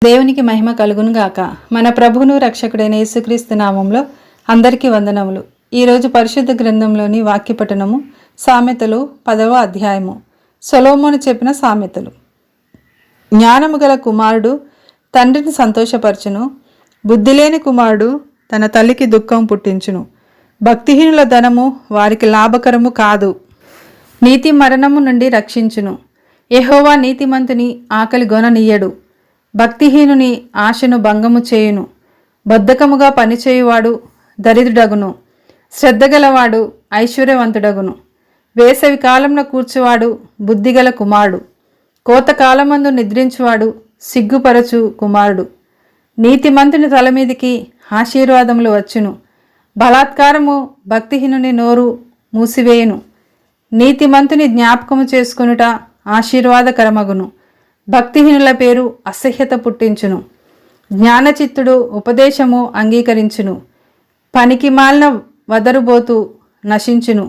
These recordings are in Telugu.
దేవునికి మహిమ కలుగును గాక. మన ప్రభువును రక్షకుడైన యేసుక్రీస్తు నామంలో అందరికీ వందనములు. ఈరోజు పరిశుద్ధ గ్రంథంలోని వాక్య పఠనము సామెతలు 10వ అధ్యాయము. సొలొమోను చెప్పిన సామెతలు. జ్ఞానము గల కుమారుడు తండ్రిని సంతోషపరచును, బుద్ధిలేని కుమారుడు తన తల్లికి దుఃఖం పుట్టించును. భక్తిహీనుల ధనము వారికి లాభకరము కాదు, నీతి మరణము నుండి రక్షించును. యెహోవా నీతిమంతుని ఆకలి గొననీయడు, భక్తిహీనుని ఆశను భంగము చేయును. బద్ధకముగా పనిచేయువాడు దరిద్రుడగును, శ్రద్ధగలవాడు ఐశ్వర్యవంతుడగును. వేసవి కాలంలో కూర్చువాడు బుద్ధిగల కుమారుడు, కోతకాలమందు నిద్రించువాడు సిగ్గుపరచు కుమారుడు. నీతిమంతుని తల మీదికి ఆశీర్వాదములు వచ్చును, బలాత్కారము భక్తిహీనుని నోరు మూసివేయును. నీతిమంతుని జ్ఞాపకము చేసుకొనుట ఆశీర్వాదకరమగును, భక్తిహీనుల పేరు అసహ్యత పుట్టించును. జ్ఞానచిత్తుడు ఉపదేశము అంగీకరించును, పనికి మాలిన వదరుబోతు నశించును.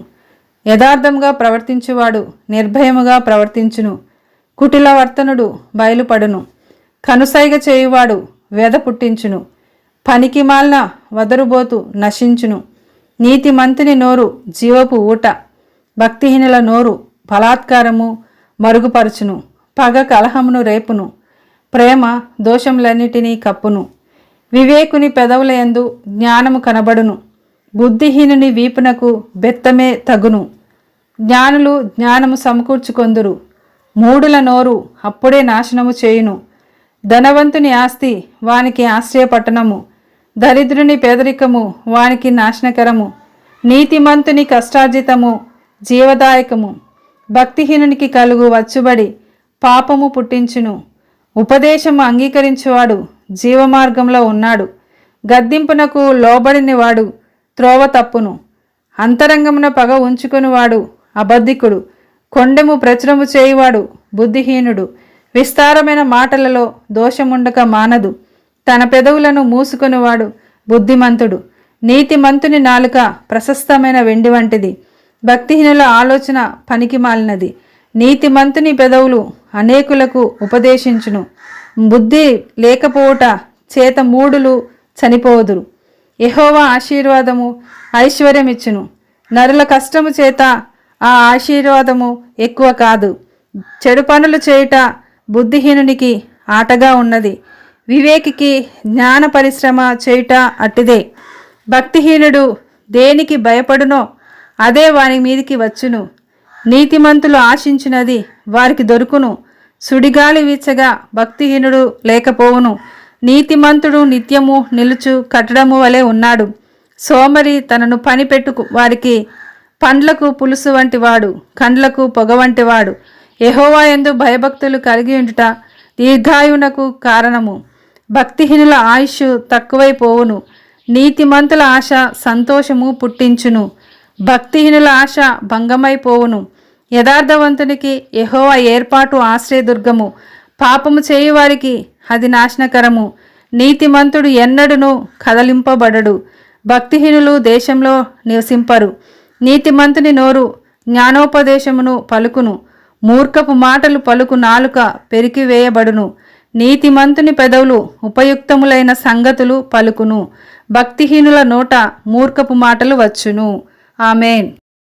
యథార్థంగా ప్రవర్తించువాడు నిర్భయముగా ప్రవర్తించును, కుటిల వర్తనుడు బయలుపడును. కనుసైగ చేయువాడు వ్యధ పుట్టించును, పనికి మాలిన వదరుబోతు నశించును. నీతిమంతుని నోరు జీవపు ఊట, భక్తిహీనుల నోరు బలాత్కారము మరుగుపరచును. పగ కలహమును రేపును, ప్రేమ దోషములన్నిటినీ కప్పును. వివేకుని పెదవుల యందు జ్ఞానము కనబడును, బుద్ధిహీనుని వీపునకు బెత్తమే తగును. జ్ఞానులు జ్ఞానము సమకూర్చుకొందురు, మూడుల నోరు అప్పుడే నాశనము చేయును. ధనవంతుని ఆస్తి వానికి ఆశ్రయపట్టణము, దరిద్రుని పేదరికము వానికి నాశనకరము. నీతిమంతుని కష్టార్జితము జీవదాయకము, భక్తిహీనునికి కలుగు వచ్చుబడి పాపము పుట్టించును. ఉపదేశము అంగీకరించువాడు జీవమార్గంలో ఉన్నాడు, గద్దింపునకు లోబడినవాడు త్రోవ తప్పును. అంతరంగమున పగ ఉంచుకునివాడు అబద్ధికుడు, కొండెము ప్రచురము చేయువాడు బుద్ధిహీనుడు. విస్తారమైన మాటలలో దోషముండక మానదు, తన పెదవులను మూసుకొనివాడు బుద్ధిమంతుడు. నీతిమంతుని నాలుక ప్రశస్తమైన వెండి వంటిది, భక్తిహీనుల ఆలోచన పనికి మాలినది. నీతిమంతుని పెదవులు అనేకులకు ఉపదేశించును, బుద్ధి లేకపోవుట చేత మూడులు చనిపోదురు. యెహోవా ఆశీర్వాదము ఐశ్వర్యమిచ్చును, నరుల కష్టము చేత ఆ ఆశీర్వాదము ఎక్కువ కాదు. చెడు పనులు చేయుట బుద్ధిహీనునికి ఆటగా ఉన్నది, వివేకికి జ్ఞాన పరిశ్రమ చేయుట అట్టిదే. భక్తిహీనుడు దేనికి భయపడునో అదే వాని మీదికి వచ్చును, నీతిమంతులు ఆశించినది వారికి దొరుకును. సుడిగాలి వీచగా భక్తిహీనుడు లేకపోవును, నీతిమంతుడు నిత్యము నిలుచు కట్టడము వలె ఉన్నాడు. సోమరి తనను పనిపెట్టు వారికి పండ్లకు పులుసు వంటివాడు, కండ్లకు పొగ వంటివాడు. యెహోవా యందు భయభక్తులు కలిగి ఉండుట దీర్ఘాయువునకు కారణము. భక్తిహీనుల ఆయుష్ తక్కువైపోవును, నీతిమంతుల ఆశ సంతోషము పుట్టించును. భక్తిహీనుల ఆశ భంగమైపోవును, యథార్థవంతునికి యెహోవా ఏర్పాటు ఆశ్రయదుర్గము. పాపము చేయువారికి అది నాశనకరము, నీతిమంతుడు ఎన్నడును కదలింపబడడు. భక్తిహీనులు దేశంలో నివసింపరు, నీతిమంతుని నోరు జ్ఞానోపదేశమును పలుకును. మూర్ఖపు మాటలు పలుకు నాలుక పెరికివేయబడును, నీతిమంతుని పెదవులు ఉపయుక్తములైన సంగతులు పలుకును. భక్తిహీనుల నోట మూర్ఖపు మాటలు వచ్చును. ఆమేన్.